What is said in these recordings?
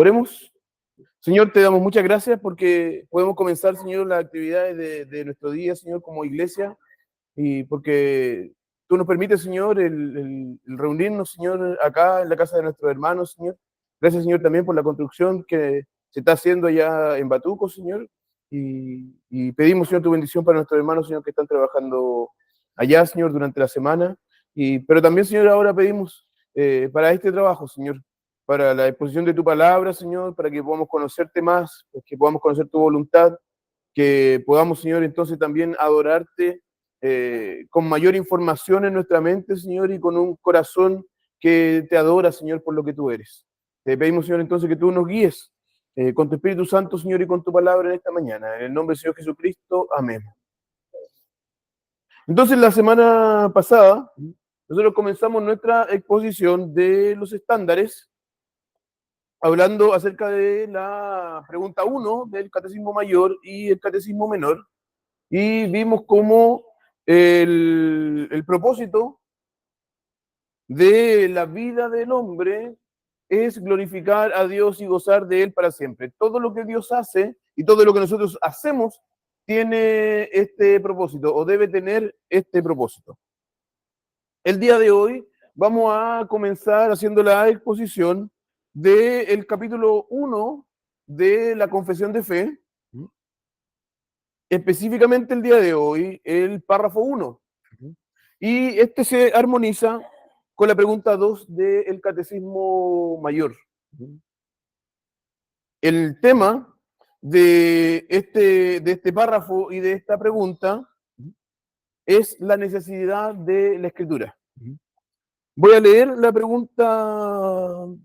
Oremos. Señor, te damos muchas gracias porque podemos comenzar, Señor, las actividades de nuestro día, Señor, como iglesia, y porque tú nos permites, Señor, el reunirnos, Señor, acá en la casa de nuestros hermanos, Señor. Gracias, Señor, también por la construcción que se está haciendo allá en Batuco, Señor, y pedimos, Señor, tu bendición para nuestros hermanos, Señor, que están trabajando allá, Señor, durante la semana, pero también, Señor, ahora pedimos para este trabajo, Señor, para la exposición de tu palabra, Señor, para que podamos conocerte más, que podamos conocer tu voluntad, que podamos, Señor, entonces también adorarte con mayor información en nuestra mente, Señor, y con un corazón que te adora, Señor, por lo que tú eres. Te pedimos, Señor, entonces que tú nos guíes con tu Espíritu Santo, Señor, y con tu palabra en esta mañana. En el nombre del Señor Jesucristo, amén. Entonces, la semana pasada, nosotros comenzamos nuestra exposición de los estándares, hablando acerca de la pregunta 1 del Catecismo Mayor y el Catecismo Menor, y vimos cómo el propósito de la vida del hombre es glorificar a Dios y gozar de Él para siempre. Todo lo que Dios hace y todo lo que nosotros hacemos tiene este propósito o debe tener este propósito. El día de hoy vamos a comenzar haciendo la exposición del capítulo 1 de la Confesión de Fe, específicamente el día de hoy, el párrafo 1. Y este se armoniza con la pregunta 2 del Catecismo Mayor. El tema de este párrafo y de esta pregunta es la necesidad de la Escritura. Voy a leer la pregunta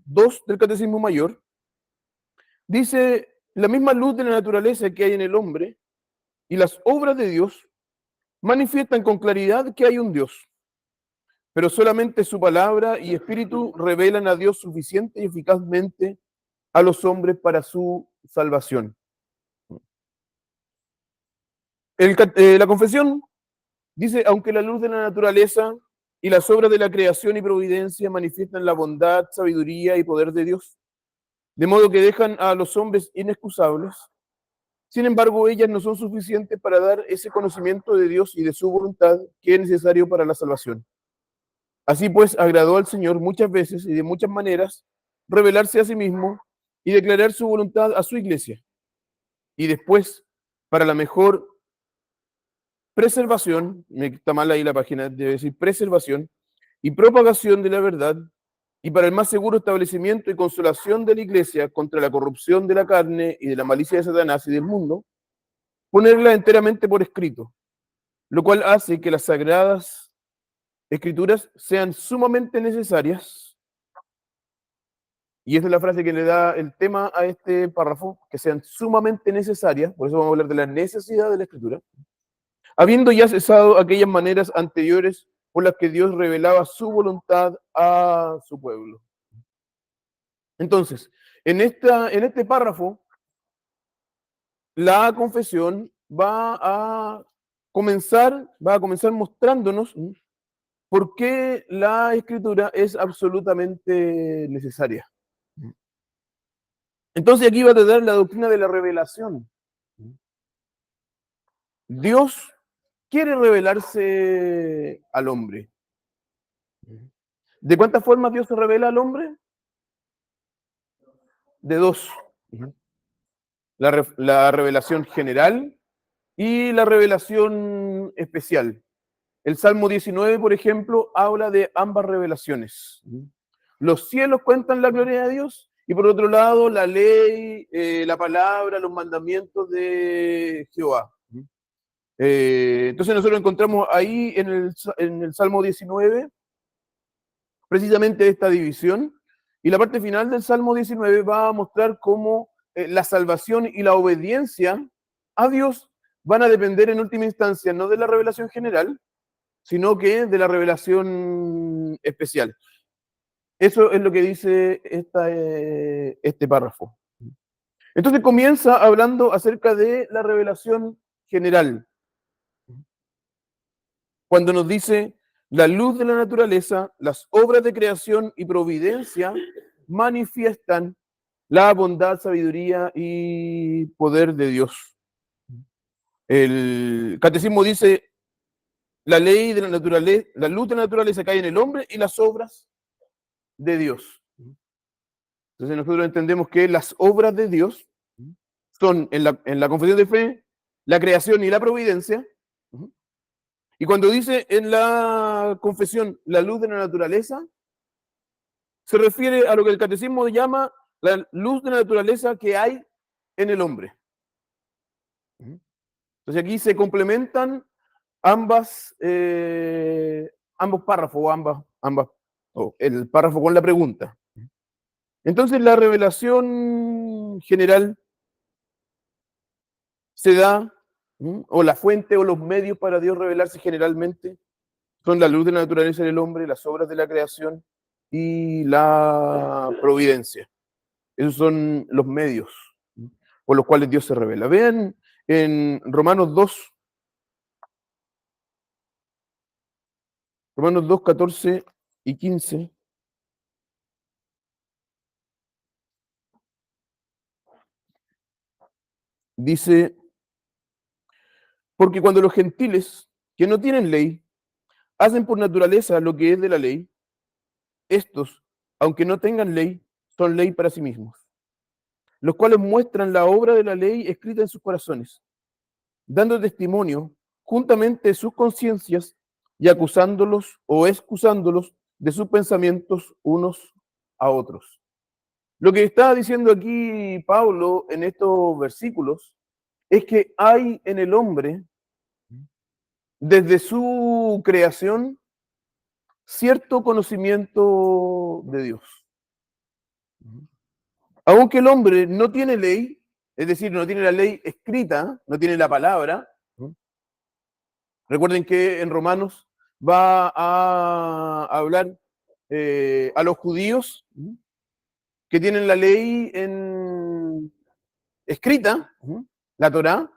2 del Catecismo Mayor. Dice, la misma luz de la naturaleza que hay en el hombre y las obras de Dios manifiestan con claridad que hay un Dios, pero solamente su palabra y espíritu revelan a Dios suficiente y eficazmente a los hombres para su salvación. La confesión dice, aunque la luz de la naturaleza y las obras de la creación y providencia manifiestan la bondad, sabiduría y poder de Dios, de modo que dejan a los hombres inexcusables, sin embargo, ellas no son suficientes para dar ese conocimiento de Dios y de su voluntad que es necesario para la salvación. Así pues, agradó al Señor muchas veces y de muchas maneras revelarse a sí mismo y declarar su voluntad a su iglesia. Y después, para la mejor preservación, me está mal ahí la página, debe decir preservación y propagación de la verdad, y para el más seguro establecimiento y consolación de la iglesia contra la corrupción de la carne y de la malicia de Satanás y del mundo, ponerla enteramente por escrito, lo cual hace que las sagradas escrituras sean sumamente necesarias, y esta es la frase que le da el tema a este párrafo, que sean sumamente necesarias, por eso vamos a hablar de la necesidad de la escritura, habiendo ya cesado aquellas maneras anteriores por las que Dios revelaba su voluntad a su pueblo. Entonces, en este párrafo, la confesión va a comenzar mostrándonos por qué la escritura es absolutamente necesaria. Entonces aquí va a tener la doctrina de la revelación. Dios quiere revelarse al hombre. ¿De cuántas formas Dios se revela al hombre? De dos. La revelación general y la revelación especial. El Salmo 19, por ejemplo, habla de ambas revelaciones. Los cielos cuentan la gloria de Dios y por otro lado la ley, la palabra, los mandamientos de Jehová. Entonces nosotros encontramos ahí en el Salmo 19 precisamente esta división, y la parte final del Salmo 19 va a mostrar cómo la salvación y la obediencia a Dios van a depender en última instancia no de la revelación general, sino que de la revelación especial. Eso es lo que dice este párrafo. Entonces comienza hablando acerca de la revelación general. Cuando nos dice, la luz de la naturaleza, las obras de creación y providencia manifiestan la bondad, sabiduría y poder de Dios. El catecismo dice, la ley de la naturaleza, la luz de la naturaleza cae en el hombre y las obras de Dios. Entonces nosotros entendemos que las obras de Dios son en la confesión de fe, la creación y la providencia. Y cuando dice en la confesión la luz de la naturaleza, se refiere a lo que el catecismo llama la luz de la naturaleza que hay en el hombre. Entonces aquí se complementan ambos párrafos, el párrafo con la pregunta. Entonces la revelación general se da, o la fuente o los medios para Dios revelarse generalmente son la luz de la naturaleza del hombre, las obras de la creación y la providencia. Esos son los medios por los cuales Dios se revela. Vean en Romanos 2, 14 y 15. Dice, porque cuando los gentiles que no tienen ley hacen por naturaleza lo que es de la ley, estos, aunque no tengan ley, son ley para sí mismos, los cuales muestran la obra de la ley escrita en sus corazones, dando testimonio juntamente de sus conciencias y acusándolos o excusándolos de sus pensamientos unos a otros. Lo que está diciendo aquí Pablo en estos versículos es que hay en el hombre, desde su creación, cierto conocimiento de Dios. Aunque el hombre no tiene ley, es decir, no tiene la ley escrita, no tiene la palabra. Recuerden que en Romanos va a hablar a los judíos que tienen la ley escrita, la Torá.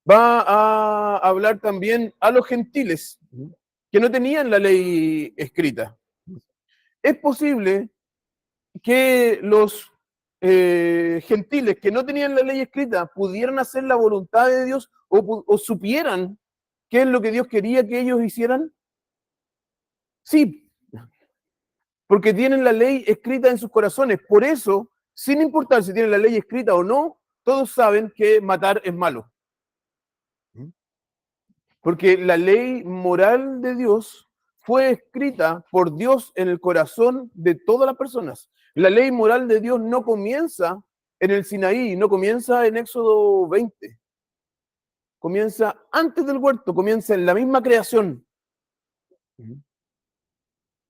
Va a hablar también a los gentiles que no tenían la ley escrita. Es posible que los gentiles que no tenían la ley escrita pudieran hacer la voluntad de Dios o supieran qué es lo que Dios quería que ellos hicieran. Sí, porque tienen la ley escrita en sus corazones. Por eso, sin importar si tienen la ley escrita o no, todos saben que matar es malo. Porque la ley moral de Dios fue escrita por Dios en el corazón de todas las personas. La ley moral de Dios no comienza en el Sinaí, no comienza en Éxodo 20. Comienza antes del huerto, comienza en la misma creación.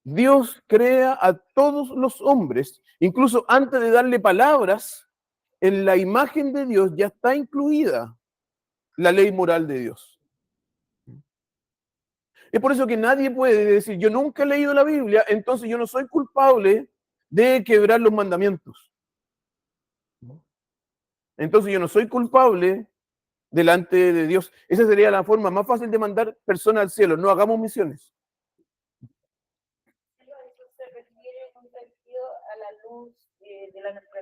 Dios crea a todos los hombres, incluso antes de darle palabras, en la imagen de Dios ya está incluida la ley moral de Dios. Es por eso que nadie puede decir, yo nunca he leído la Biblia, entonces yo no soy culpable de quebrar los mandamientos. Entonces yo no soy culpable delante de Dios. Esa sería la forma más fácil de mandar personas al cielo. No hagamos misiones.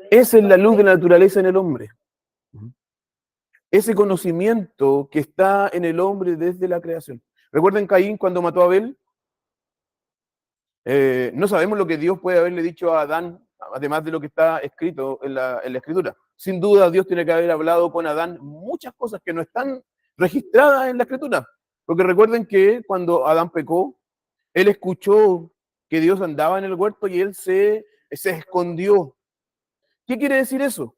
Esa es la luz de la naturaleza en el hombre. Ese conocimiento que está en el hombre desde la creación. ¿Recuerden Caín cuando mató a Abel? No sabemos lo que Dios puede haberle dicho a Adán, además de lo que está escrito en la Escritura. Sin duda, Dios tiene que haber hablado con Adán muchas cosas que no están registradas en la Escritura. Porque recuerden que cuando Adán pecó, él escuchó que Dios andaba en el huerto y él se escondió. ¿Qué quiere decir eso?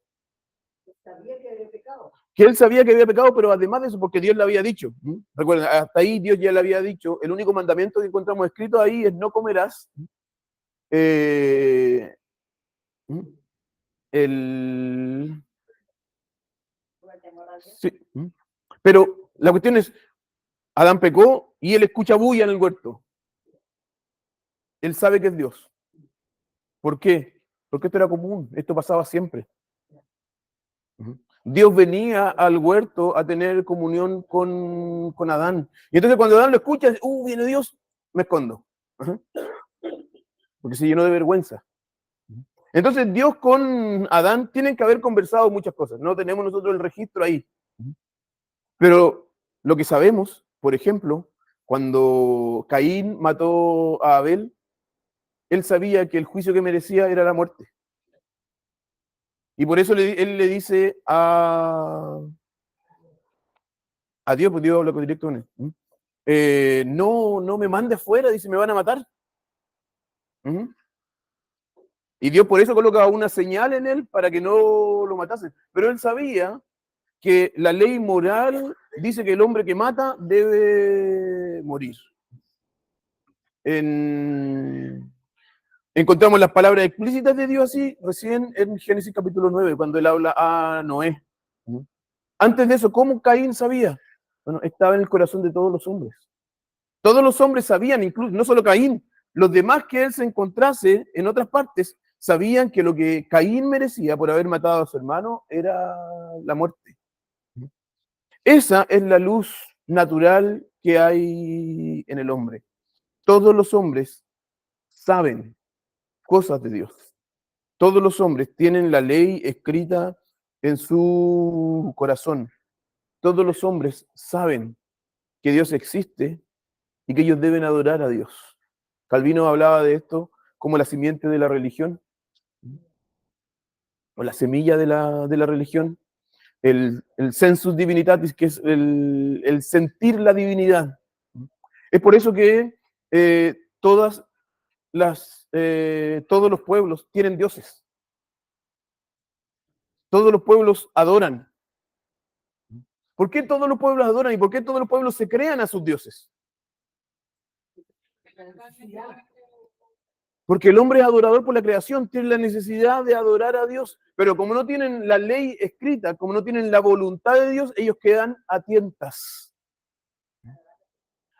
Que él sabía que había pecado, pero además de eso, porque Dios le había dicho. Recuerden, hasta ahí Dios ya le había dicho, el único mandamiento que encontramos escrito ahí es no comerás sí. Pero la cuestión es, Adán pecó y él escucha bulla en el huerto. Él sabe que es Dios. ¿Por qué? Porque esto era común, esto pasaba siempre. Dios venía al huerto a tener comunión con Adán. Y entonces cuando Adán lo escucha, viene Dios, me escondo. Porque se llenó de vergüenza. Entonces Dios con Adán tienen que haber conversado muchas cosas. No tenemos nosotros el registro ahí. Pero lo que sabemos, por ejemplo, cuando Caín mató a Abel, él sabía que el juicio que merecía era la muerte. Y por eso él le dice a Dios, pues Dios habla con directo con él. No, no me mande afuera, dice, me van a matar. ¿Mm? Y Dios por eso coloca una señal en él para que no lo matasen. Pero él sabía que la ley moral dice que el hombre que mata debe morir. Encontramos las palabras explícitas de Dios así recién en Génesis capítulo 9, cuando él habla a Noé. Antes de eso, ¿cómo Caín sabía? Bueno, estaba en el corazón de todos los hombres. Todos los hombres sabían, incluso, no solo Caín, los demás que él se encontrase en otras partes, sabían que lo que Caín merecía por haber matado a su hermano era la muerte. Esa es la luz natural que hay en el hombre. Todos los hombres saben cosas de Dios. Todos los hombres tienen la ley escrita en su corazón. Todos los hombres saben que Dios existe y que ellos deben adorar a Dios. Calvino hablaba de esto como la simiente de la religión, o la semilla de la religión, el sensus divinitatis, que es el sentir la divinidad. Es por eso que todos los pueblos tienen dioses. Todos los pueblos adoran. ¿Por qué todos los pueblos adoran y por qué todos los pueblos se crean a sus dioses? Porque el hombre es adorador por la creación, tiene la necesidad de adorar a Dios, pero como no tienen la ley escrita, como no tienen la voluntad de Dios, ellos quedan a tientas.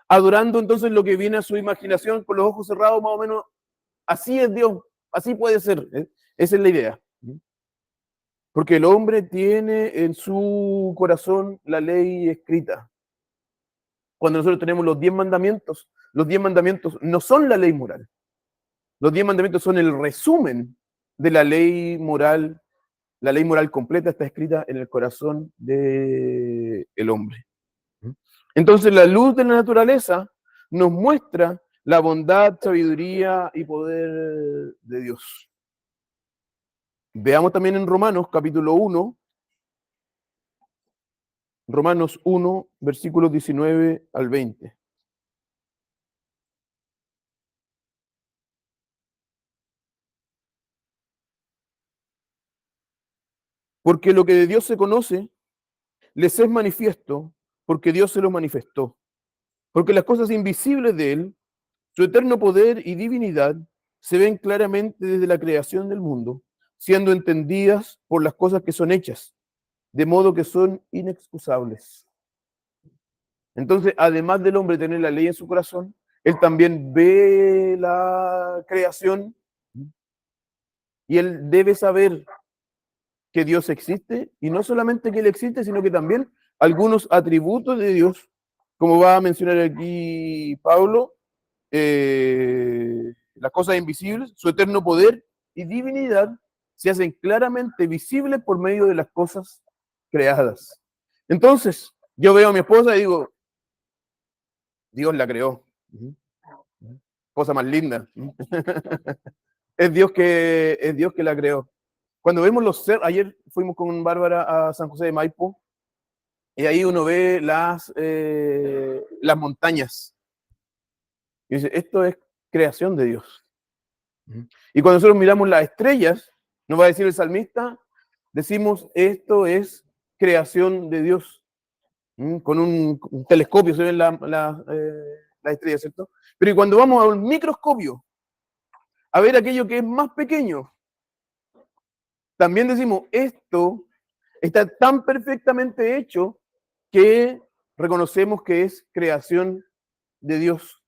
Adorando entonces lo que viene a su imaginación con los ojos cerrados, más o menos, así es Dios, así puede ser. Esa es la idea. Porque el hombre tiene en su corazón la ley escrita. Cuando nosotros tenemos los 10 mandamientos no son la ley moral. Los 10 mandamientos son el resumen de la ley moral. La ley moral completa está escrita en el corazón del hombre. Entonces la luz de la naturaleza nos muestra la bondad, sabiduría y poder de Dios. Veamos también en Romanos capítulo 1, Romanos 1, versículos 19 al 20. Porque lo que de Dios se conoce, les es manifiesto, porque Dios se lo manifestó. Porque las cosas invisibles de Él, su eterno poder y divinidad, se ven claramente desde la creación del mundo, siendo entendidas por las cosas que son hechas, de modo que son inexcusables. Entonces, además del hombre tener la ley en su corazón, él también ve la creación y él debe saber que Dios existe, y no solamente que Él existe, sino que también algunos atributos de Dios, como va a mencionar aquí Pablo, las cosas invisibles, su eterno poder y divinidad se hacen claramente visibles por medio de las cosas creadas. Entonces, yo veo a mi esposa y digo, Dios la creó. Cosa más linda. Es Dios que la creó. Cuando vemos los cerros, ayer fuimos con Bárbara a San José de Maipo, y ahí uno ve las montañas. Y dice, esto es creación de Dios. Y cuando nosotros miramos las estrellas, nos va a decir el salmista, decimos, esto es creación de Dios. Con un telescopio se ven las estrellas, ¿cierto? Pero y cuando vamos a un microscopio, a ver aquello que es más pequeño, también decimos, esto está tan perfectamente hecho que reconocemos que es creación de Dios.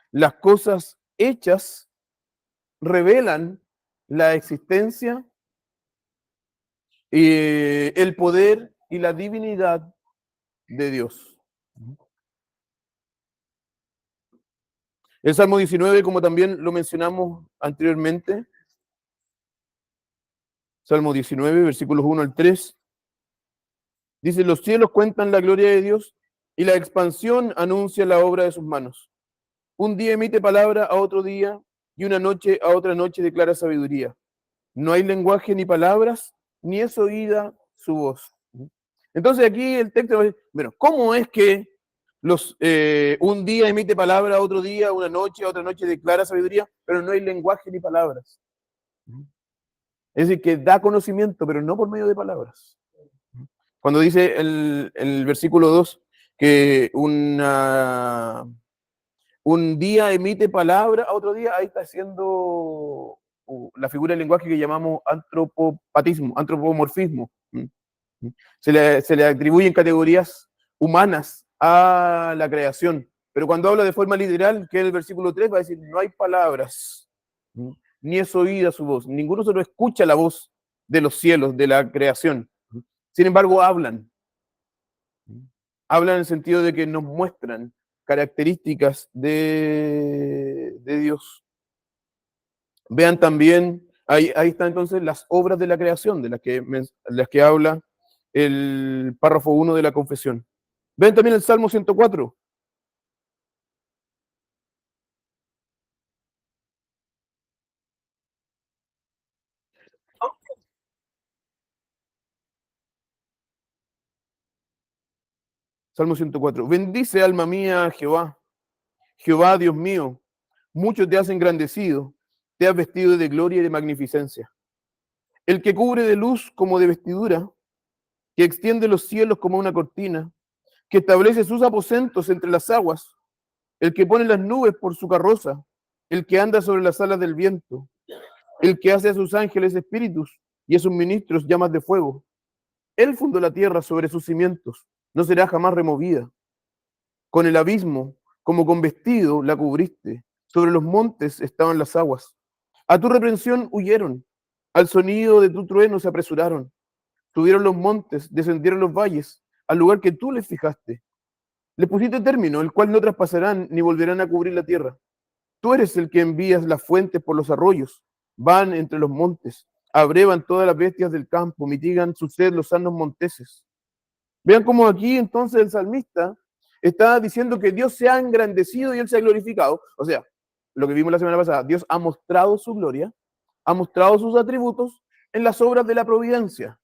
Las cosas hechas revelan la existencia, el poder y la divinidad de Dios. El Salmo 19, como también lo mencionamos anteriormente, Salmo 19, versículos 1 al 3. Dice, los cielos cuentan la gloria de Dios y la expansión anuncia la obra de sus manos. Un día emite palabra a otro día y una noche a otra noche declara sabiduría. No hay lenguaje ni palabras, ni es oída su voz. Entonces aquí el texto va a decir, bueno, ¿cómo es que un día emite palabra, otro día, una noche, otra noche declara sabiduría, pero no hay lenguaje ni palabras? Es decir, que da conocimiento, pero no por medio de palabras. Cuando dice el versículo 2 que un día emite palabra, a otro día, ahí está haciendo la figura del lenguaje que llamamos antropopatismo, antropomorfismo. Se le atribuyen categorías humanas a la creación, pero cuando habla de forma literal, que es el versículo 3, va a decir, no hay palabras, ni es oída su voz, ninguno solo escucha la voz de los cielos, de la creación. Sin embargo, hablan en el sentido de que nos muestran características de Dios. Vean también, ahí están entonces las obras de la creación, de las que habla el párrafo 1 de la confesión. Vean también el Salmo 104. Salmo 104. Bendice, alma mía, a Jehová. Jehová, Dios mío, muchos te has engrandecido, te has vestido de gloria y de magnificencia. El que cubre de luz como de vestidura, que extiende los cielos como una cortina, que establece sus aposentos entre las aguas, el que pone las nubes por su carroza, el que anda sobre las alas del viento, el que hace a sus ángeles espíritus y a sus ministros llamas de fuego. Él fundó la tierra sobre sus cimientos, no será jamás removida. Con el abismo, como con vestido, la cubriste. Sobre los montes estaban las aguas. A tu reprensión huyeron, al sonido de tu trueno se apresuraron. Subieron los montes, descendieron los valles, al lugar que tú les fijaste. Le pusiste término, el cual no traspasarán ni volverán a cubrir la tierra. Tú eres el que envías las fuentes por los arroyos, van entre los montes, abrevan todas las bestias del campo, mitigan su sed los sanos monteses. Vean cómo aquí entonces el salmista está diciendo que Dios se ha engrandecido y Él se ha glorificado. O sea, lo que vimos la semana pasada, Dios ha mostrado su gloria, ha mostrado sus atributos en las obras de la providencia.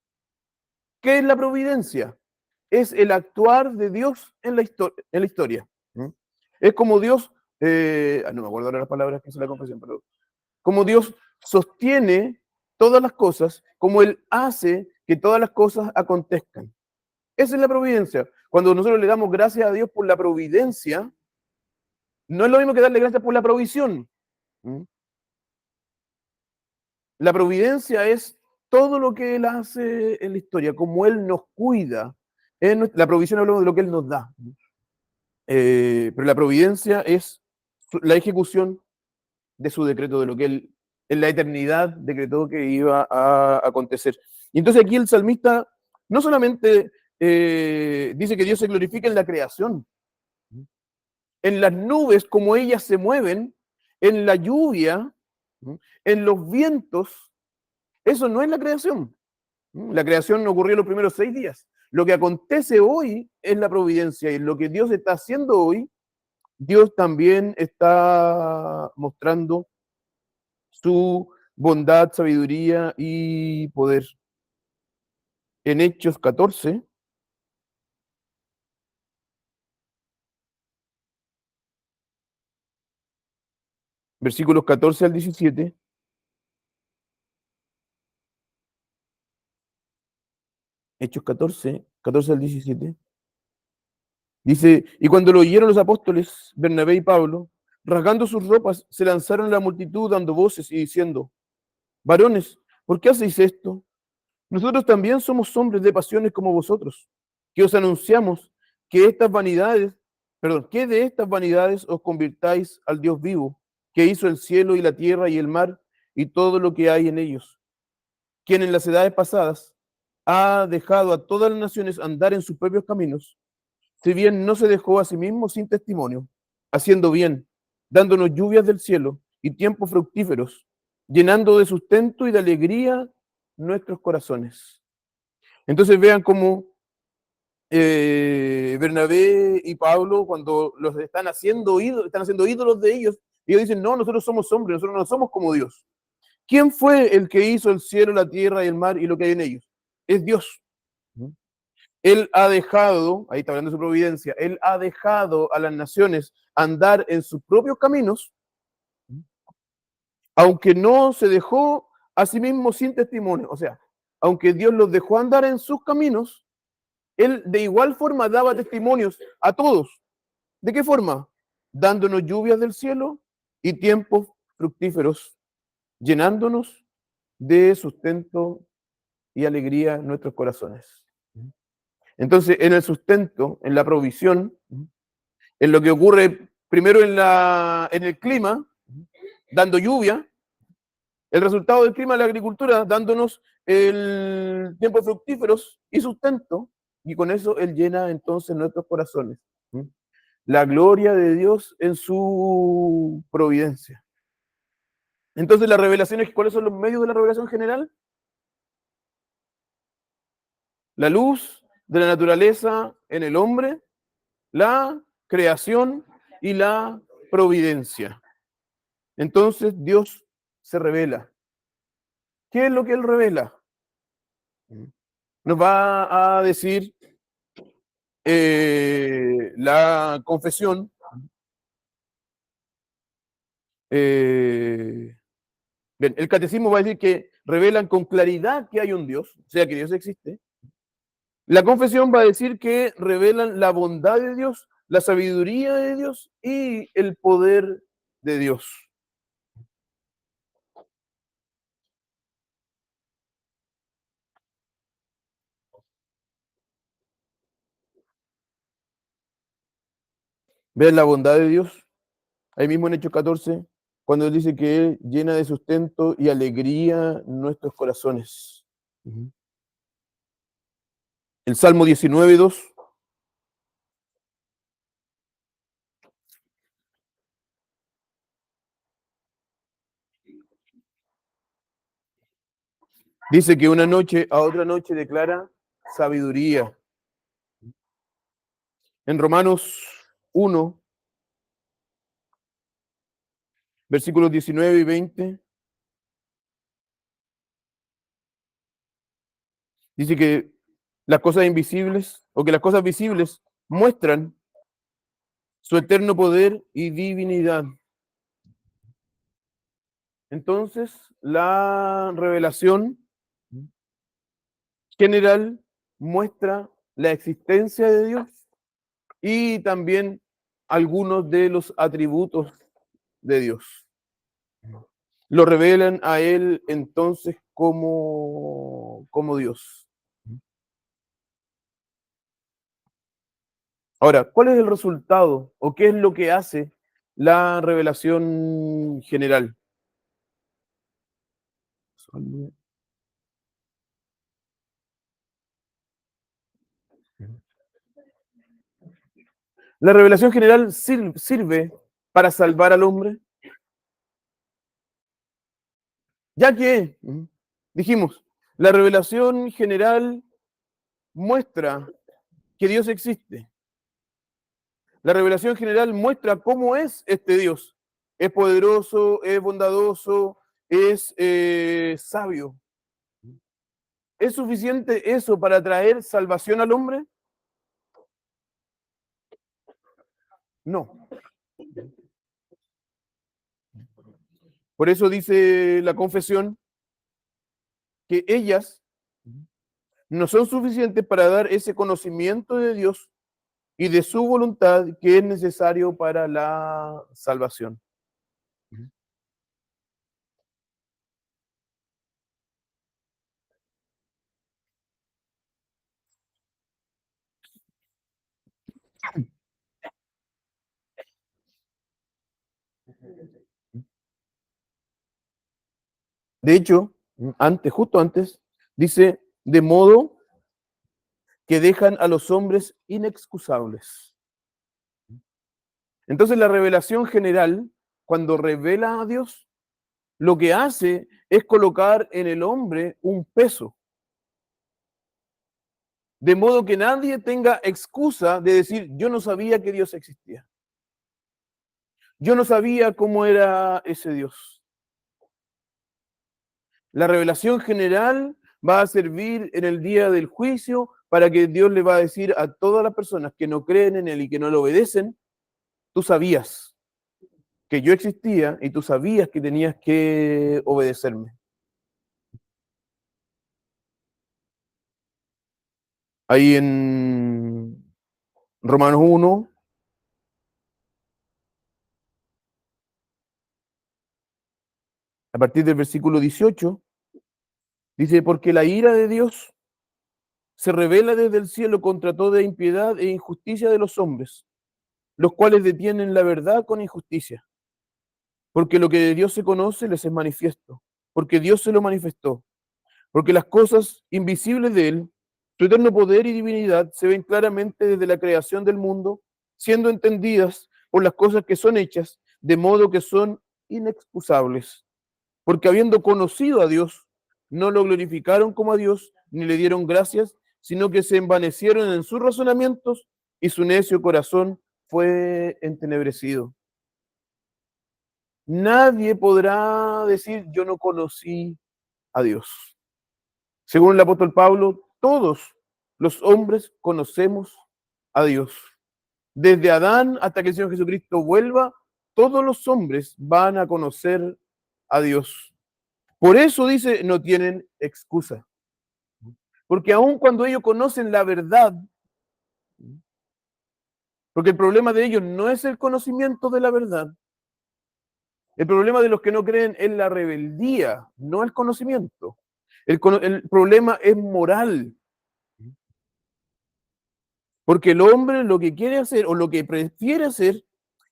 ¿Qué es la providencia? Es el actuar de Dios en la historia. Es como Dios, no me acuerdo ahora las palabras que hizo la confesión, pero como Dios sostiene todas las cosas, como Él hace que todas las cosas acontezcan. Esa es la providencia. Cuando nosotros le damos gracias a Dios por la providencia, no es lo mismo que darle gracias por la provisión. La providencia es todo lo que Él hace en la historia, como Él nos cuida. La provisión hablamos de lo que Él nos da. Pero la providencia es la ejecución de su decreto, de lo que Él en la eternidad decretó que iba a acontecer. Y entonces aquí el salmista no solamente dice que Dios se glorifica en la creación, en las nubes como ellas se mueven, en la lluvia, en los vientos. Eso no es la creación. La creación no ocurrió en los primeros 6 días. Lo que acontece hoy es la providencia, y lo que Dios está haciendo hoy, Dios también está mostrando su bondad, sabiduría y poder. En Hechos 14, versículos 14 al 17, Hechos 14, 14 al 17, dice, y cuando lo oyeron los apóstoles, Bernabé y Pablo, rasgando sus ropas, se lanzaron a la multitud dando voces y diciendo, varones, ¿por qué hacéis esto? Nosotros también somos hombres de pasiones como vosotros, que os anunciamos que que de estas vanidades os convirtáis al Dios vivo, que hizo el cielo y la tierra y el mar y todo lo que hay en ellos, quien en las edades pasadas ha dejado a todas las naciones andar en sus propios caminos, si bien no se dejó a sí mismo sin testimonio, haciendo bien, dándonos lluvias del cielo y tiempos fructíferos, llenando de sustento y de alegría nuestros corazones. Entonces vean cómo Bernabé y Pablo, cuando los están haciendo ídolos de ellos, ellos dicen, no, nosotros somos hombres, nosotros no somos como Dios. ¿Quién fue el que hizo el cielo, la tierra y el mar y lo que hay en ellos? Es Dios. Él ha dejado, ahí está hablando de su providencia, Él ha dejado a las naciones andar en sus propios caminos, aunque no se dejó a sí mismo sin testimonio. O sea, aunque Dios los dejó andar en sus caminos, Él de igual forma daba testimonios a todos. ¿De qué forma? Dándonos lluvias del cielo y tiempos fructíferos, llenándonos de sustento y alegría en nuestros corazones. Entonces, en el sustento, en la provisión, en lo que ocurre primero en el clima, dando lluvia, el resultado del clima de la agricultura, dándonos el tiempo fructíferos y sustento, y con eso Él llena entonces nuestros corazones. La gloria de Dios en su providencia. Entonces, las revelaciones, ¿cuáles son los medios de la revelación general? La luz de la naturaleza en el hombre, la creación y la providencia. Entonces, Dios se revela. ¿Qué es lo que Él revela? Nos va a decir la confesión, bien, el catecismo va a decir que revelan con claridad que hay un Dios, o sea que Dios existe. La confesión va a decir que revelan la bondad de Dios, la sabiduría de Dios y el poder de Dios. Vean la bondad de Dios, ahí mismo en Hechos 14, cuando Él dice que Él llena de sustento y alegría nuestros corazones. El Salmo 19:2 dice que una noche a otra noche declara sabiduría. En Romanos 1, versículos 19 y 20, dice que las cosas invisibles o que las cosas visibles muestran su eterno poder y divinidad. Entonces, la revelación general muestra la existencia de Dios y también algunos de los atributos de Dios. Lo revelan a Él entonces como Dios. Ahora, ¿cuál es el resultado o qué es lo que hace la revelación general? La revelación general sirve para salvar al hombre, ya que, dijimos, la revelación general muestra que Dios existe. La revelación general muestra cómo es este Dios. Es poderoso, es bondadoso, es sabio. ¿Es suficiente eso para traer salvación al hombre? No. Por eso dice la confesión que ellas no son suficientes para dar ese conocimiento de Dios y de su voluntad que es necesario para la salvación. De hecho, justo antes, dice, de modo que dejan a los hombres inexcusables. Entonces la revelación general, cuando revela a Dios, lo que hace es colocar en el hombre un peso, de modo que nadie tenga excusa de decir, yo no sabía que Dios existía. Yo no sabía cómo era ese Dios. La revelación general va a servir en el día del juicio para que Dios le va a decir a todas las personas que no creen en Él y que no le obedecen, tú sabías que yo existía y tú sabías que tenías que obedecerme. Ahí en Romanos 1, a partir del versículo 18, dice, porque la ira de Dios se revela desde el cielo contra toda impiedad e injusticia de los hombres, los cuales detienen la verdad con injusticia. Porque lo que de Dios se conoce les es manifiesto, porque Dios se lo manifestó, porque las cosas invisibles de Él, su eterno poder y divinidad, se ven claramente desde la creación del mundo, siendo entendidas por las cosas que son hechas, de modo que son inexcusables. Porque habiendo conocido a Dios, no lo glorificaron como a Dios, ni le dieron gracias, sino que se envanecieron en sus razonamientos y su necio corazón fue entenebrecido. Nadie podrá decir, yo no conocí a Dios. Según el apóstol Pablo, todos los hombres conocemos a Dios. Desde Adán hasta que el Señor Jesucristo vuelva, todos los hombres van a conocer a Dios. Por eso dice, no tienen excusa. Porque aun cuando ellos conocen la verdad, porque el problema de ellos no es el conocimiento de la verdad, el problema de los que no creen es la rebeldía, no el conocimiento. El problema es moral. Porque el hombre lo que quiere hacer o lo que prefiere hacer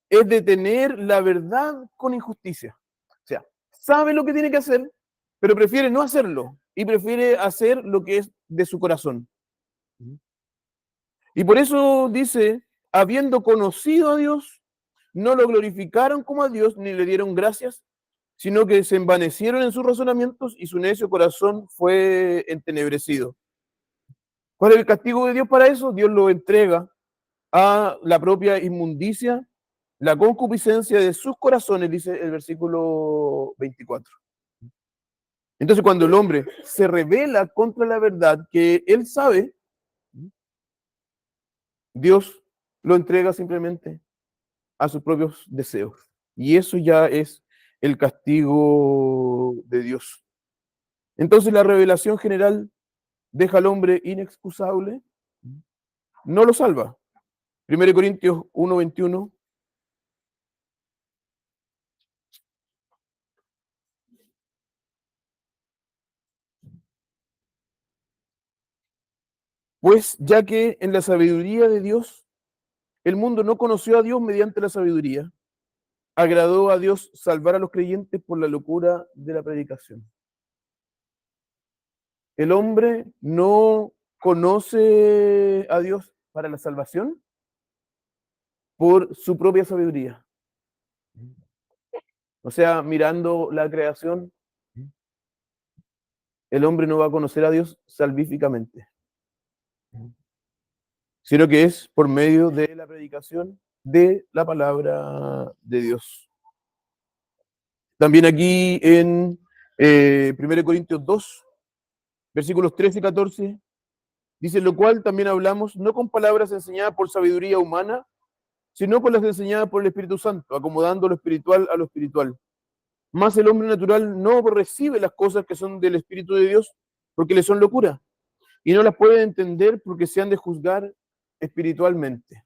es detener la verdad con injusticia. O sea, sabe lo que tiene que hacer, pero prefiere no hacerlo y prefiere hacer lo que es de su corazón. Y por eso dice, habiendo conocido a Dios, no lo glorificaron como a Dios ni le dieron gracias, sino que se envanecieron en sus razonamientos y su necio corazón fue entenebrecido. ¿Cuál es el castigo de Dios para eso? Dios lo entrega a la propia inmundicia, la concupiscencia de sus corazones, dice el versículo 24. Entonces, cuando el hombre se revela contra la verdad que él sabe, Dios lo entrega simplemente a sus propios deseos. Y eso ya es el castigo de Dios. Entonces, la revelación general deja al hombre inexcusable, no lo salva. 1 Corintios 1:21. Pues ya que en la sabiduría de Dios, el mundo no conoció a Dios mediante la sabiduría, agradó a Dios salvar a los creyentes por la locura de la predicación. El hombre no conoce a Dios para la salvación por su propia sabiduría. O sea, mirando la creación, el hombre no va a conocer a Dios salvíficamente, sino que es por medio de la predicación de la palabra de Dios. También aquí en 1 Corintios 2, versículos 13 y 14, dice, lo cual también hablamos, no con palabras enseñadas por sabiduría humana, sino con las enseñadas por el Espíritu Santo, acomodando lo espiritual a lo espiritual. Más el hombre natural no recibe las cosas que son del Espíritu de Dios, porque le son locura, y no las puede entender porque se han de juzgar espiritualmente.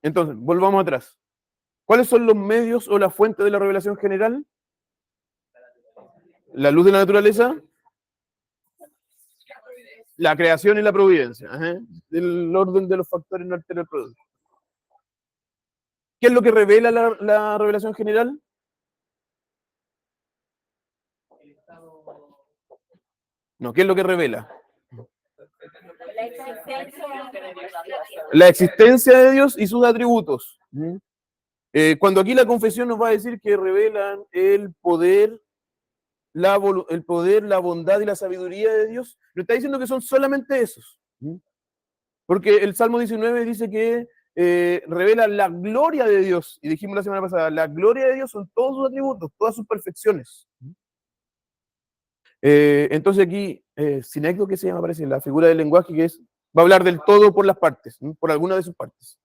Entonces, volvamos atrás. ¿Cuáles son los medios o la fuente de la revelación general? La luz de la naturaleza, la creación y la providencia. El orden de los factores no altera el producto. ¿Qué es lo que revela la revelación general? No, ¿qué es lo que revela? La existencia de Dios y sus atributos. Cuando aquí la confesión nos va a decir que revelan el poder, el poder, la bondad y la sabiduría de Dios, no está diciendo que son solamente esos. Porque el Salmo 19 dice que revela la gloria de Dios. Y dijimos la semana pasada, la gloria de Dios son todos sus atributos, todas sus perfecciones. Entonces aquí, sinecdo que se llama, parece, la figura del lenguaje que es, va a hablar del todo por las partes, por alguna de sus partes.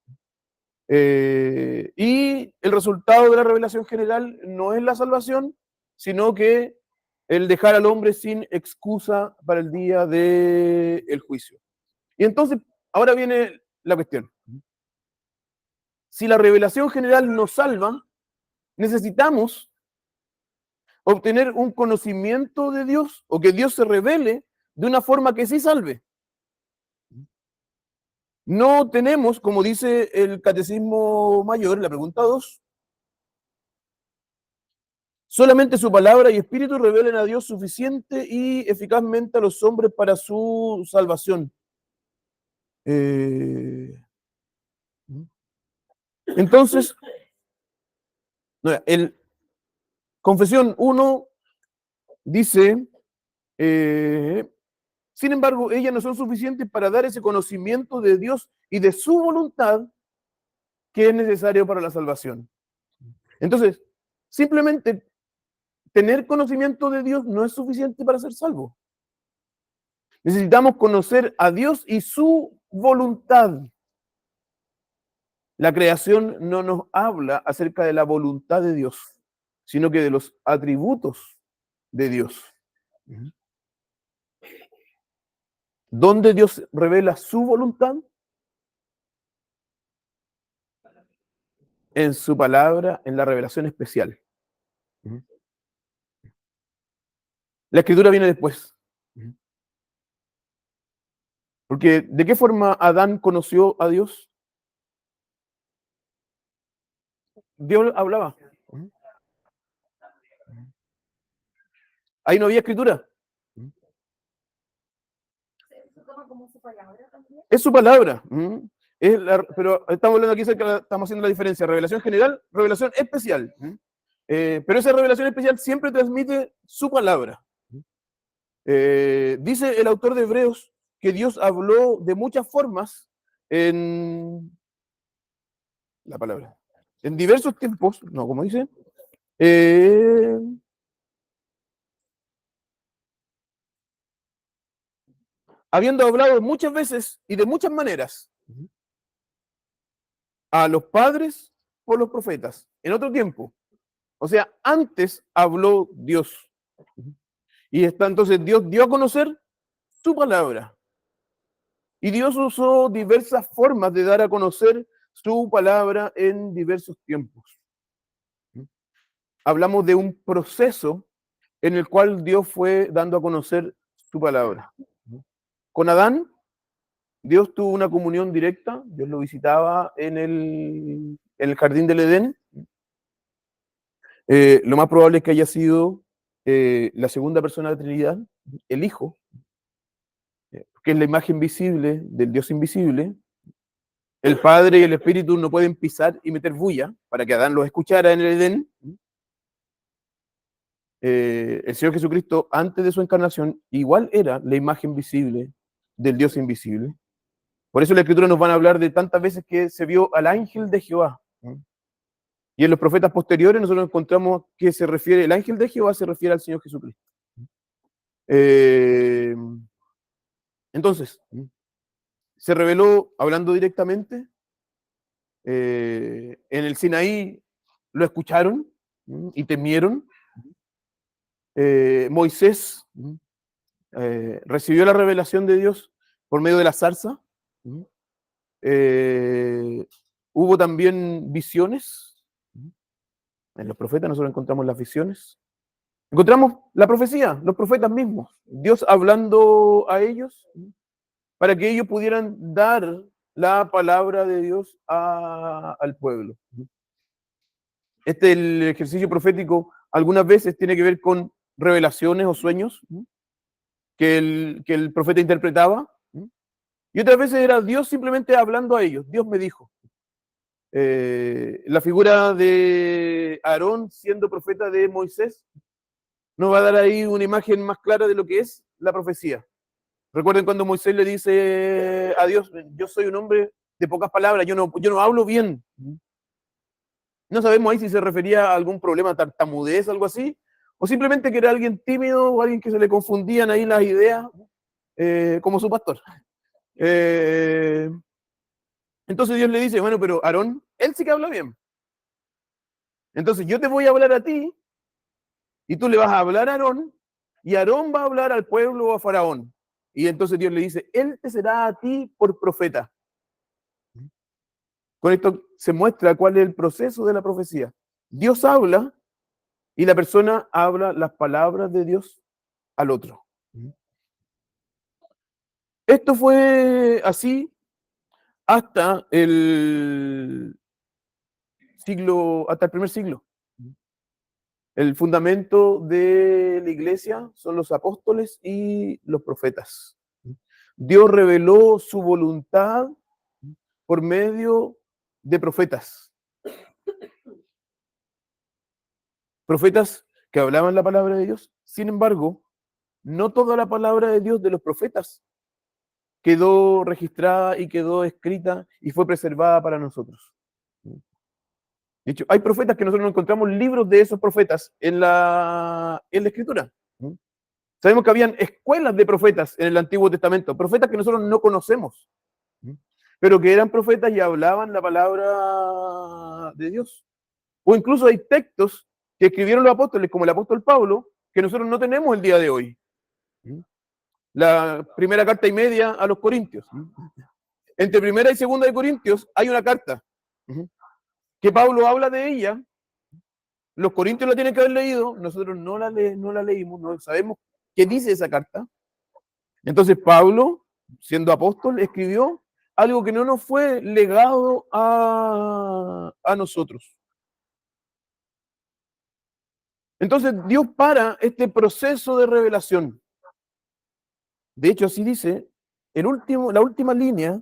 Y el resultado de la revelación general no es la salvación, sino que el dejar al hombre sin excusa para el día del juicio. Y entonces, ahora viene la cuestión. Si la revelación general nos salva, necesitamos obtener un conocimiento de Dios o que Dios se revele de una forma que sí salve. No tenemos, como dice el Catecismo Mayor, la pregunta 2, solamente su palabra y espíritu revelen a Dios suficiente y eficazmente a los hombres para su salvación. Entonces, el Confesión 1 dice, sin embargo, ellas no son suficientes para dar ese conocimiento de Dios y de su voluntad que es necesario para la salvación. Entonces, simplemente tener conocimiento de Dios no es suficiente para ser salvo. Necesitamos conocer a Dios y su voluntad. La creación no nos habla acerca de la voluntad de Dios, sino que de los atributos de Dios. ¿Dónde Dios revela su voluntad? En su palabra, en la revelación especial. La escritura viene después. Porque ¿de qué forma Adán conoció a Dios? Dios hablaba. Ahí no había escritura. Es su palabra. Pero estamos hablando aquí, estamos haciendo la diferencia. Revelación general, revelación especial. Pero esa revelación especial siempre transmite su palabra. Dice el autor de Hebreos que Dios habló de muchas formas en la palabra. En diversos tiempos, no, como dice, habiendo hablado muchas veces y de muchas maneras a los padres por los profetas, en otro tiempo. O sea, antes habló Dios. Y está entonces Dios dio a conocer su palabra. Y Dios usó diversas formas de dar a conocer su palabra en diversos tiempos. Hablamos de un proceso en el cual Dios fue dando a conocer su palabra. Con Adán, Dios tuvo una comunión directa, Dios lo visitaba en el jardín del Edén. Lo más probable es que haya sido la segunda persona de la Trinidad, el Hijo, que es la imagen visible del Dios invisible. El Padre y el Espíritu no pueden pisar y meter bulla para que Adán los escuchara en el Edén. El Señor Jesucristo, antes de su encarnación, igual era la imagen visible del Dios invisible. Por eso la Escritura nos van a hablar de tantas veces que se vio al ángel de Jehová. Y en los profetas posteriores nosotros encontramos que se refiere, el ángel de Jehová se refiere al Señor Jesucristo. Entonces, se reveló hablando directamente. En el Sinaí lo escucharon y temieron. Moisés recibió la revelación de Dios por medio de la zarza. Hubo también visiones. En los profetas nosotros encontramos las visiones. Encontramos la profecía, los profetas mismos. Dios hablando a ellos para que ellos pudieran dar la palabra de Dios al pueblo. El ejercicio profético algunas veces tiene que ver con revelaciones o sueños que el profeta interpretaba, y otras veces era Dios simplemente hablando a ellos. Dios me dijo. La figura de Aarón siendo profeta de Moisés nos va a dar ahí una imagen más clara de lo que es la profecía. Recuerden cuando Moisés le dice a Dios, yo soy un hombre de pocas palabras, yo no hablo bien. No sabemos ahí si se refería a algún problema, tartamudez, algo así, o simplemente que era alguien tímido o alguien que se le confundían ahí las ideas, como su pastor. Entonces Dios le dice, bueno, pero Aarón, él sí que habla bien. Entonces yo te voy a hablar a ti, y tú le vas a hablar a Aarón, y Aarón va a hablar al pueblo o a Faraón. Y entonces Dios le dice, él te será a ti por profeta. Con esto se muestra cuál es el proceso de la profecía. Dios habla y la persona habla las palabras de Dios al otro. Esto fue así hasta hasta el primer siglo. El fundamento de la iglesia son los apóstoles y los profetas. Dios reveló su voluntad por medio de profetas. Profetas que hablaban la palabra de Dios. Sin embargo, no toda la palabra de Dios de los profetas quedó registrada y quedó escrita y fue preservada para nosotros. De hecho, hay profetas que nosotros no encontramos libros de esos profetas en la escritura. Sabemos que habían escuelas de profetas en el Antiguo Testamento, profetas que nosotros no conocemos, pero que eran profetas y hablaban la palabra de Dios. O incluso hay textos que escribieron los apóstoles, como el apóstol Pablo, que nosotros no tenemos el día de hoy. La primera carta y media a los Corintios. Entre primera y segunda de Corintios hay una carta que Pablo habla de ella. Los corintios la tienen que haber leído, nosotros no la leímos, no sabemos qué dice esa carta. Entonces Pablo, siendo apóstol, escribió algo que no nos fue legado a nosotros. Entonces Dios para este proceso de revelación. De hecho, así dice la última línea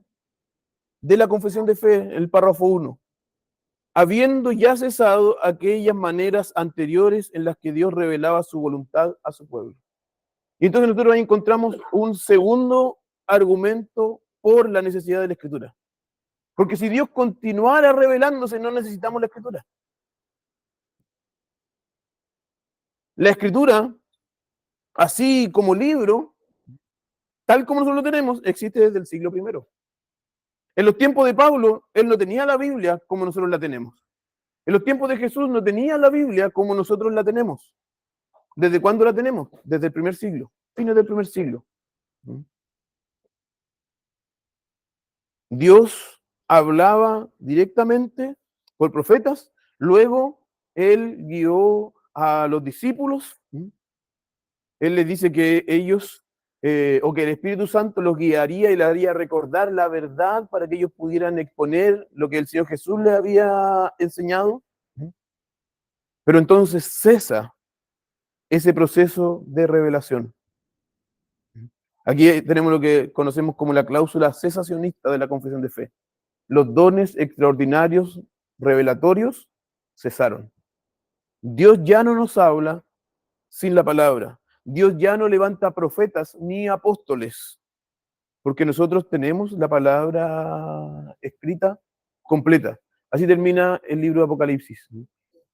de la confesión de fe, el párrafo 1. Habiendo ya cesado aquellas maneras anteriores en las que Dios revelaba su voluntad a su pueblo. Y entonces nosotros ahí encontramos un segundo argumento por la necesidad de la escritura. Porque si Dios continuara revelándose, no necesitamos la escritura. La escritura, así como libro, tal como nosotros lo tenemos, existe desde el siglo I. En los tiempos de Pablo, él no tenía la Biblia como nosotros la tenemos. En los tiempos de Jesús no tenía la Biblia como nosotros la tenemos. ¿Desde cuándo la tenemos? Desde el primer siglo, fines del primer siglo. Dios hablaba directamente por profetas, luego él guió a los discípulos, él les dice que ellos, o que el Espíritu Santo los guiaría y les haría recordar la verdad para que ellos pudieran exponer lo que el Señor Jesús les había enseñado. Pero entonces cesa ese proceso de revelación. Aquí tenemos lo que conocemos como la cláusula cesacionista de la confesión de fe. Los dones extraordinarios revelatorios cesaron. Dios ya no nos habla sin la palabra. Dios ya no levanta profetas ni apóstoles, porque nosotros tenemos la palabra escrita completa. Así termina el libro de Apocalipsis,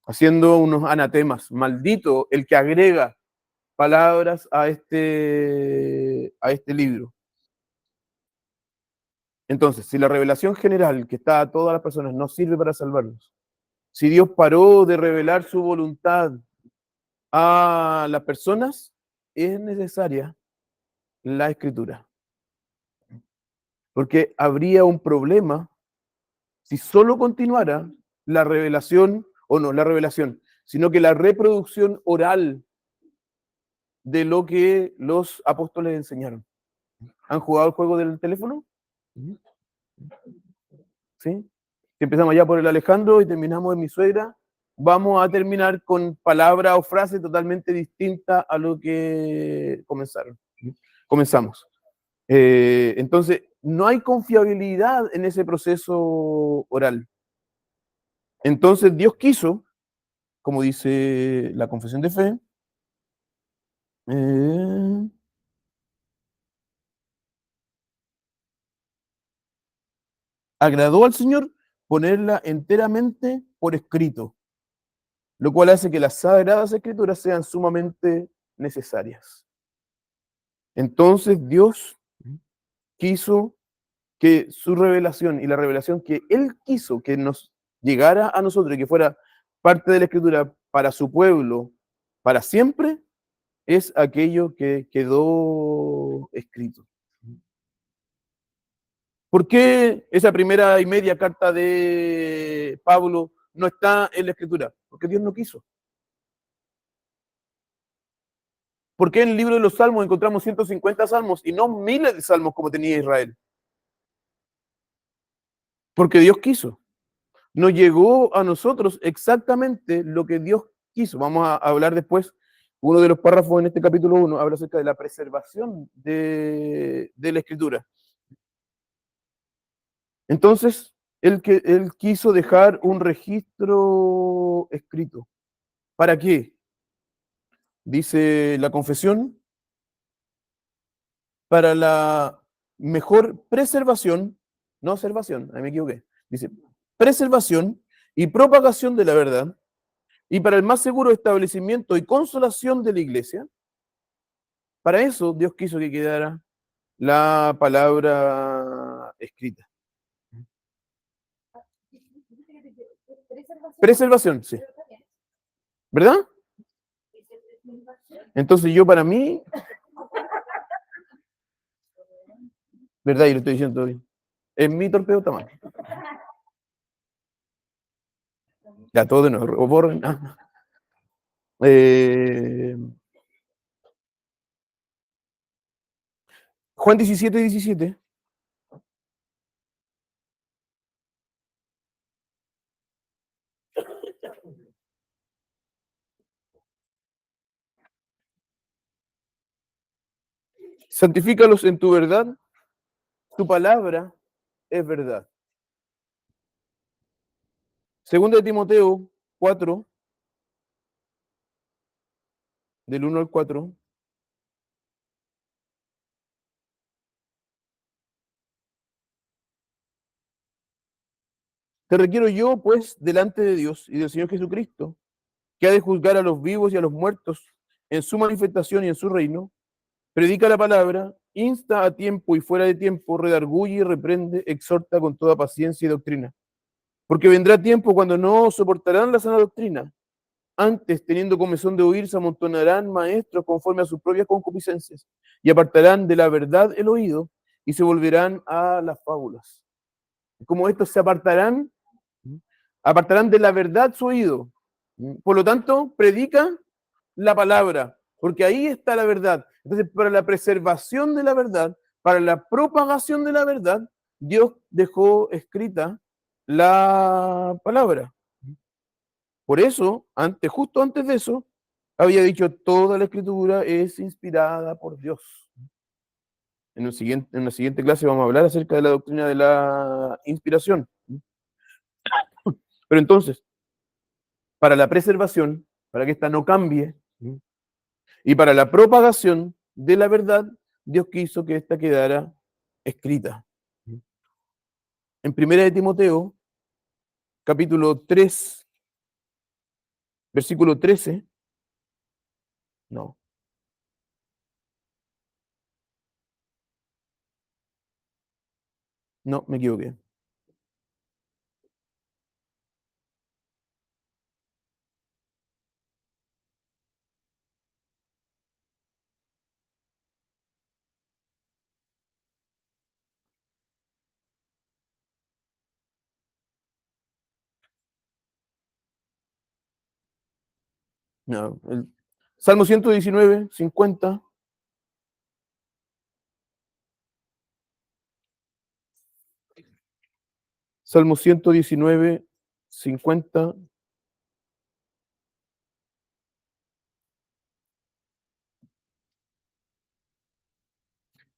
haciendo unos anatemas. Maldito el que agrega palabras a este libro. Entonces, si la revelación general que está a todas las personas no sirve para salvarnos, si Dios paró de revelar su voluntad a las personas, es necesaria la escritura. Porque habría un problema si solo continuara la revelación, o no la revelación, sino que la reproducción oral de lo que los apóstoles enseñaron. ¿Han jugado el juego del teléfono? ¿Sí? Si empezamos ya por el Alejandro y terminamos en mi suegra, vamos a terminar con palabra o frase totalmente distinta a lo que comenzamos. Entonces, no hay confiabilidad en ese proceso oral. Entonces Dios quiso, como dice la confesión de fe, eh, agradó al Señor ponerla enteramente por escrito, lo cual hace que las sagradas escrituras sean sumamente necesarias. Entonces Dios quiso que su revelación y la revelación que Él quiso que nos llegara a nosotros y que fuera parte de la escritura para su pueblo, para siempre, es aquello que quedó escrito. ¿Por qué esa primera y media carta de Pablo no está en la escritura? Porque Dios no quiso. ¿Por qué en el libro de los Salmos encontramos 150 salmos y no miles de salmos como tenía Israel? Porque Dios quiso. Nos llegó a nosotros exactamente lo que Dios quiso. Vamos a hablar después, uno de los párrafos en este capítulo 1 habla acerca de la preservación de la escritura. Entonces, él quiso dejar un registro escrito. ¿Para qué? Dice la confesión, para la mejor preservación, no observación, ahí me equivoqué. Dice, preservación y propagación de la verdad, y para el más seguro establecimiento y consolación de la iglesia. Para eso Dios quiso que quedara la palabra escrita. Preservación, sí. ¿Verdad? Entonces yo para mí, ¿verdad? Y lo estoy diciendo todo bien. En mi torpedo está mal. Ya todo de nuevo. Borren. Eh, Juan 17:17. Santifícalos en tu verdad, tu palabra es verdad. Segunda de Timoteo 4, del 1 al 4. Te requiero yo, pues, delante de Dios y del Señor Jesucristo, que ha de juzgar a los vivos y a los muertos en su manifestación y en su reino, predica la palabra, insta a tiempo y fuera de tiempo, redarguye y reprende, exhorta con toda paciencia y doctrina. Porque vendrá tiempo cuando no soportarán la sana doctrina. Antes, teniendo comezón de oír, se amontonarán maestros conforme a sus propias concupiscencias y apartarán de la verdad el oído y se volverán a las fábulas. Como estos se apartarán de la verdad su oído. Por lo tanto, predica la palabra, porque ahí está la verdad. Entonces, para la preservación de la verdad, para la propagación de la verdad, Dios dejó escrita la palabra. Por eso, justo antes de eso, había dicho, toda la escritura es inspirada por Dios. En la siguiente clase vamos a hablar acerca de la doctrina de la inspiración. Pero entonces, para la preservación, para que ésta no cambie, y para la propagación de la verdad, Dios quiso que ésta quedara escrita. En Primera de Timoteo, capítulo 3, versículo 13, no, no, me equivoqué. No, Salmo 119, 50. Salmo 119, 50.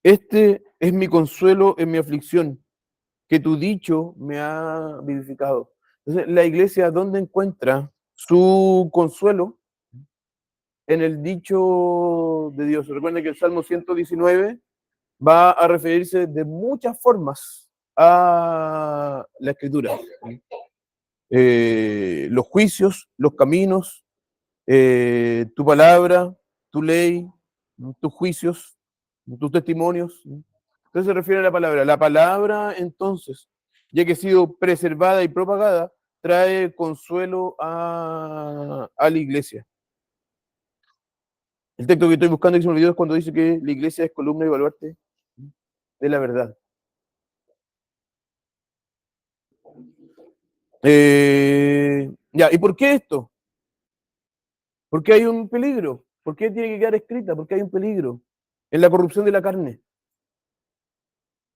Este es mi consuelo en mi aflicción, que tu dicho me ha vivificado. Entonces, la iglesia, ¿dónde encuentra su consuelo? En el dicho de Dios. Recuerden que el Salmo 119 va a referirse de muchas formas a la escritura. Los juicios, los caminos, tu palabra, tu ley, tus juicios, tus testimonios. Entonces se refiere a la palabra. La palabra, entonces, ya que ha sido preservada y propagada, trae consuelo a la iglesia. El texto que estoy buscando, que se me olvidó, es cuando dice que la iglesia es columna y baluarte de la verdad. Ya, ¿y por qué esto? Porque hay un peligro. ¿Por qué tiene que quedar escrita? Porque hay un peligro en la corrupción de la carne.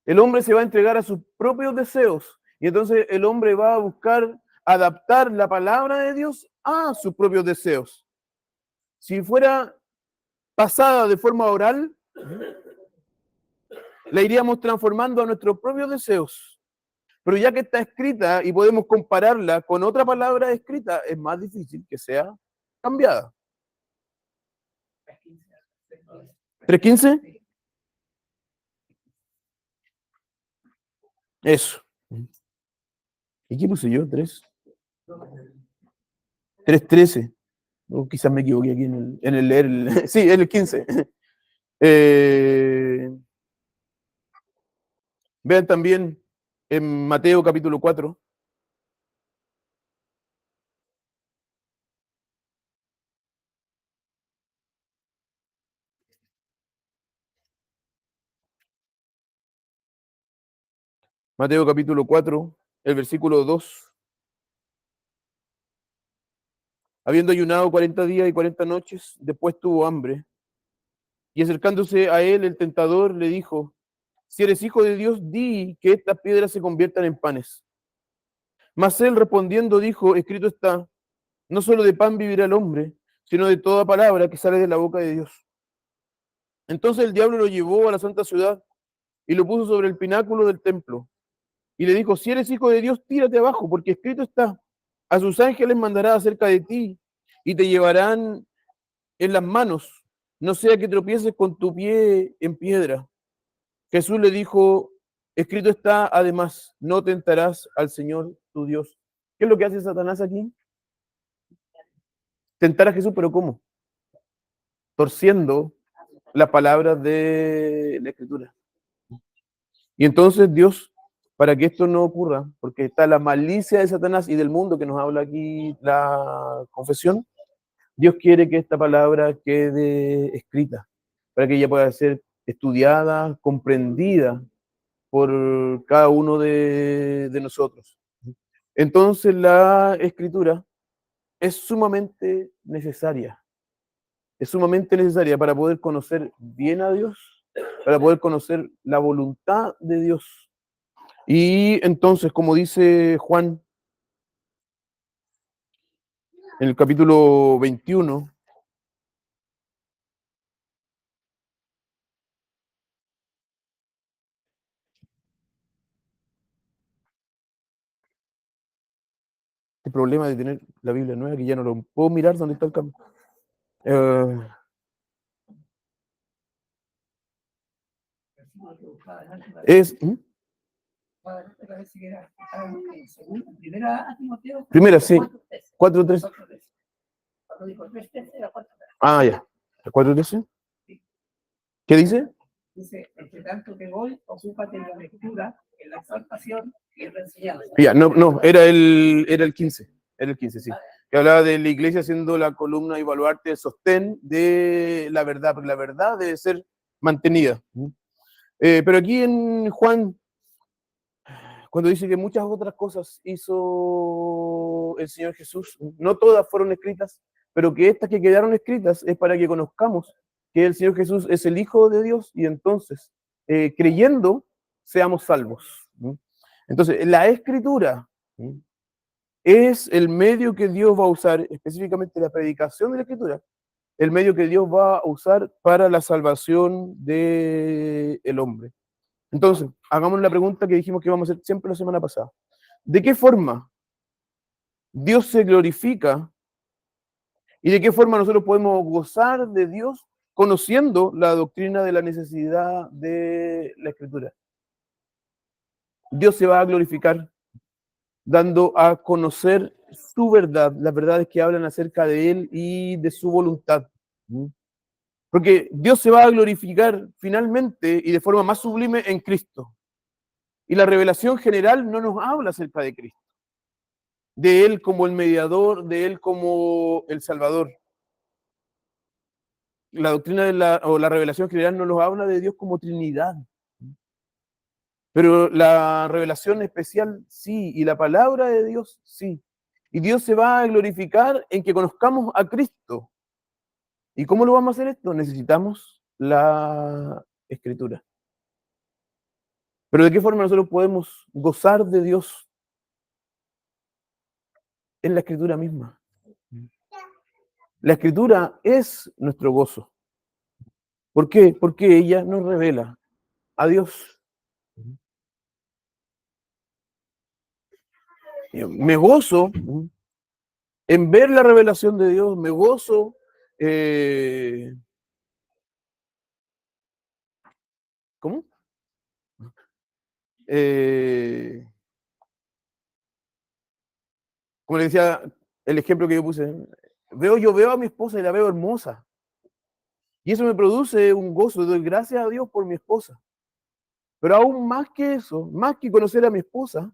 El hombre se va a entregar a sus propios deseos y entonces el hombre va a buscar adaptar la palabra de Dios a sus propios deseos. Si fuera pasada de forma oral, la iríamos transformando a nuestros propios deseos. Pero ya que está escrita y podemos compararla con otra palabra escrita, es más difícil que sea cambiada. 3:15. Eso. ¿Y qué puse yo? 3:13. O quizás me equivoqué aquí en el leer. Sí, en el 15. Vean también en Mateo capítulo 4. Mateo capítulo 4, el versículo 2. Habiendo ayunado 40 días y 40 noches, después tuvo hambre. Y acercándose a él, el tentador le dijo: si eres hijo de Dios, di que estas piedras se conviertan en panes. Mas él respondiendo dijo: escrito está, no solo de pan vivirá el hombre, sino de toda palabra que sale de la boca de Dios. Entonces el diablo lo llevó a la santa ciudad y lo puso sobre el pináculo del templo. Y le dijo: si eres hijo de Dios, tírate abajo, porque escrito está, a sus ángeles mandará acerca de ti y te llevarán en las manos, no sea que tropieces con tu pie en piedra. Jesús le dijo: escrito está, además, no tentarás al Señor tu Dios. ¿Qué es lo que hace Satanás aquí? Tentar a Jesús, pero ¿cómo? Torciendo las palabras de la Escritura. Y entonces Dios, para que esto no ocurra, porque está la malicia de Satanás y del mundo que nos habla aquí la confesión, Dios quiere que esta palabra quede escrita, para que ella pueda ser estudiada, comprendida por cada uno de nosotros. Entonces la escritura es sumamente necesaria para poder conocer bien a Dios, para poder conocer la voluntad de Dios. Y entonces, como dice Juan en el capítulo 21, el problema de tener la Biblia nueva, que ya no lo puedo mirar dónde está el cambio. Es primera, sí, 4:13. Ah, ya. 4:13. ¿Qué dice? Dice: entre tanto que voy, ocúpate en la lectura, en la exhortación y en la enseñanza. Ya, no, era el 15. Era el 15, sí. Que hablaba de la iglesia siendo la columna y baluarte, el sostén de la verdad, porque la verdad debe ser mantenida. Pero aquí en Juan, cuando dice que muchas otras cosas hizo el Señor Jesús, no todas fueron escritas, pero que estas que quedaron escritas es para que conozcamos que el Señor Jesús es el Hijo de Dios y entonces, creyendo, seamos salvos. Entonces, la Escritura es el medio que Dios va a usar, específicamente la predicación de la Escritura, el medio que Dios va a usar para la salvación del hombre. Entonces, hagamos la pregunta que dijimos que íbamos a hacer siempre la semana pasada. ¿De qué forma Dios se glorifica y de qué forma nosotros podemos gozar de Dios conociendo la doctrina de la necesidad de la Escritura. Dios se va a glorificar dando a conocer su verdad, las verdades que hablan acerca de Él y de su voluntad. Porque Dios se va a glorificar finalmente y de forma más sublime en Cristo. Y la revelación general no nos habla acerca de Cristo, de Él como el mediador, de Él como el Salvador. La doctrina o la revelación general no nos habla de Dios como Trinidad. Pero la revelación especial sí, y la palabra de Dios sí. Y Dios se va a glorificar en que conozcamos a Cristo. ¿Y cómo lo vamos a hacer esto? Necesitamos la Escritura. Pero ¿de qué forma nosotros podemos gozar de Dios? En la Escritura misma. La Escritura es nuestro gozo. ¿Por qué? Porque ella nos revela a Dios. Me gozo en ver la revelación de Dios, me gozo ¿cómo? Como le decía el ejemplo que yo puse, yo veo a mi esposa y la veo hermosa. Y eso me produce un gozo, doy gracias a Dios por mi esposa. Pero aún más que eso, más que conocer a mi esposa,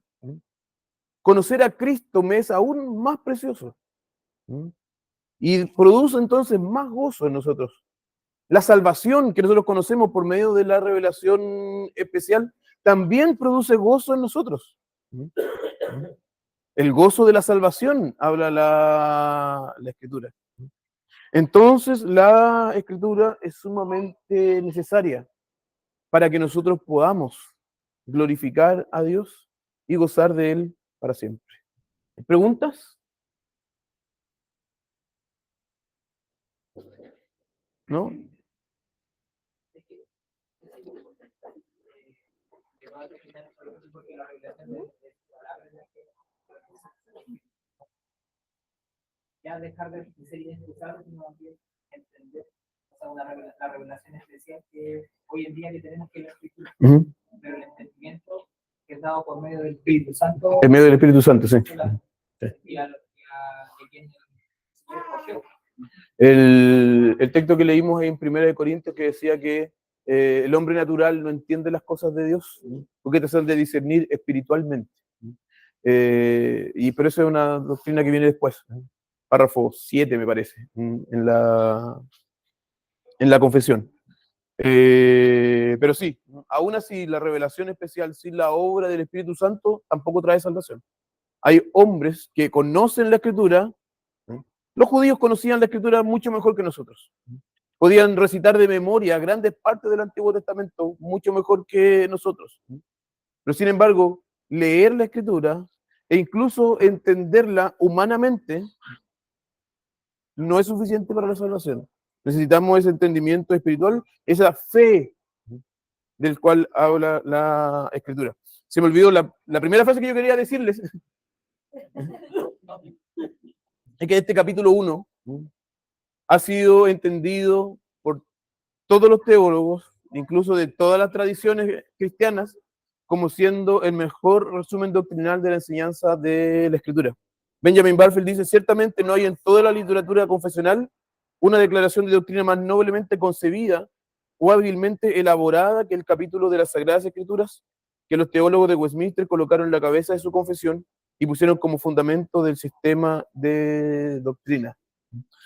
conocer a Cristo me es aún más precioso. Y produce entonces más gozo en nosotros. La salvación que nosotros conocemos por medio de la revelación especial también produce gozo en nosotros. El gozo de la salvación habla la Escritura. Entonces, la Escritura es sumamente necesaria para que nosotros podamos glorificar a Dios y gozar de Él para siempre. ¿Preguntas? ¿No? Ya dejar de ser identificados, sino también entender, o sea, la revelación especial que hoy en día que tenemos que la Escritura, pero el entendimiento que es dado por medio del Espíritu Santo. En medio del Espíritu Santo, sí. El texto que leímos en 1 Corintios que decía que el hombre natural no entiende las cosas de Dios, porque tratan de discernir espiritualmente. Pero eso es una doctrina que viene después, párrafo 7 me parece, en la confesión. Pero sí, aún así la revelación especial sin la obra del Espíritu Santo tampoco trae salvación. Hay hombres que conocen la Escritura. Los judíos conocían la Escritura mucho mejor que nosotros. Podían recitar de memoria grandes partes del Antiguo Testamento mucho mejor que nosotros. Pero sin embargo, leer la Escritura e incluso entenderla humanamente no es suficiente para la salvación. Necesitamos ese entendimiento espiritual, esa fe del cual habla la Escritura. Se me olvidó la primera frase que yo quería decirles. Es que este capítulo 1 ha sido entendido por todos los teólogos, incluso de todas las tradiciones cristianas, como siendo el mejor resumen doctrinal de la enseñanza de la Escritura. Benjamin Barfield dice, ciertamente no hay en toda la literatura confesional una declaración de doctrina más noblemente concebida o hábilmente elaborada que el capítulo de las Sagradas Escrituras que los teólogos de Westminster colocaron en la cabeza de su confesión y pusieron como fundamento del sistema de doctrina.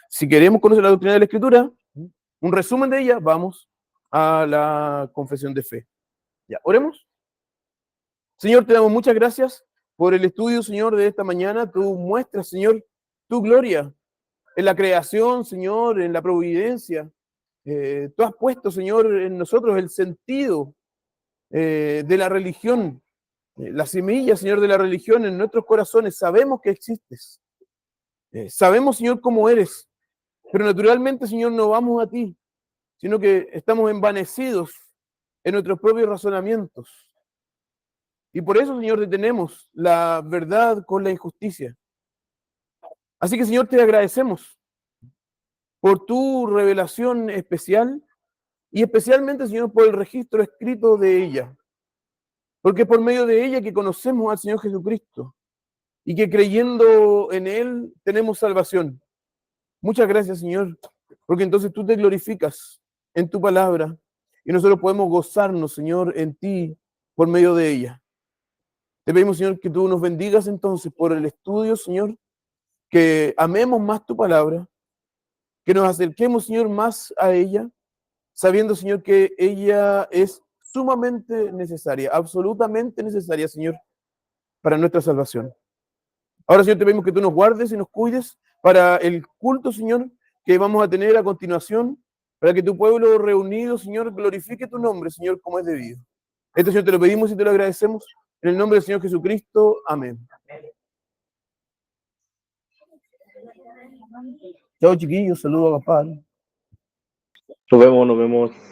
Si queremos conocer la doctrina de la Escritura, un resumen de ella, vamos a la confesión de fe. Ya, oremos. Señor, te damos muchas gracias por el estudio, Señor, de esta mañana. Tú muestras, Señor, tu gloria en la creación, Señor, en la providencia. Tú has puesto, Señor, en nosotros el sentido de la religión, la semilla, Señor, de la religión en nuestros corazones. Sabemos que existes. Sabemos, Señor, cómo eres. Pero naturalmente, Señor, no vamos a ti, sino que estamos envanecidos en nuestros propios razonamientos. Y por eso, Señor, detenemos la verdad con la injusticia. Así que, Señor, te agradecemos por tu revelación especial y especialmente, Señor, por el registro escrito de ella. Porque es por medio de ella que conocemos al Señor Jesucristo y que creyendo en Él tenemos salvación. Muchas gracias, Señor, porque entonces tú te glorificas en tu palabra y nosotros podemos gozarnos, Señor, en ti por medio de ella. Te pedimos, Señor, que tú nos bendigas entonces por el estudio, Señor, que amemos más tu palabra, que nos acerquemos, Señor, más a ella, sabiendo, Señor, que ella es sumamente necesaria, absolutamente necesaria, Señor, para nuestra salvación. Ahora, Señor, te pedimos que tú nos guardes y nos cuides para el culto, Señor, que vamos a tener a continuación, para que tu pueblo reunido, Señor, glorifique tu nombre, Señor, como es debido. Esto, Señor, te lo pedimos y te lo agradecemos. En el nombre del Señor Jesucristo. Amén. Chao, chiquillos. Saludos a papá. Nos vemos, nos vemos.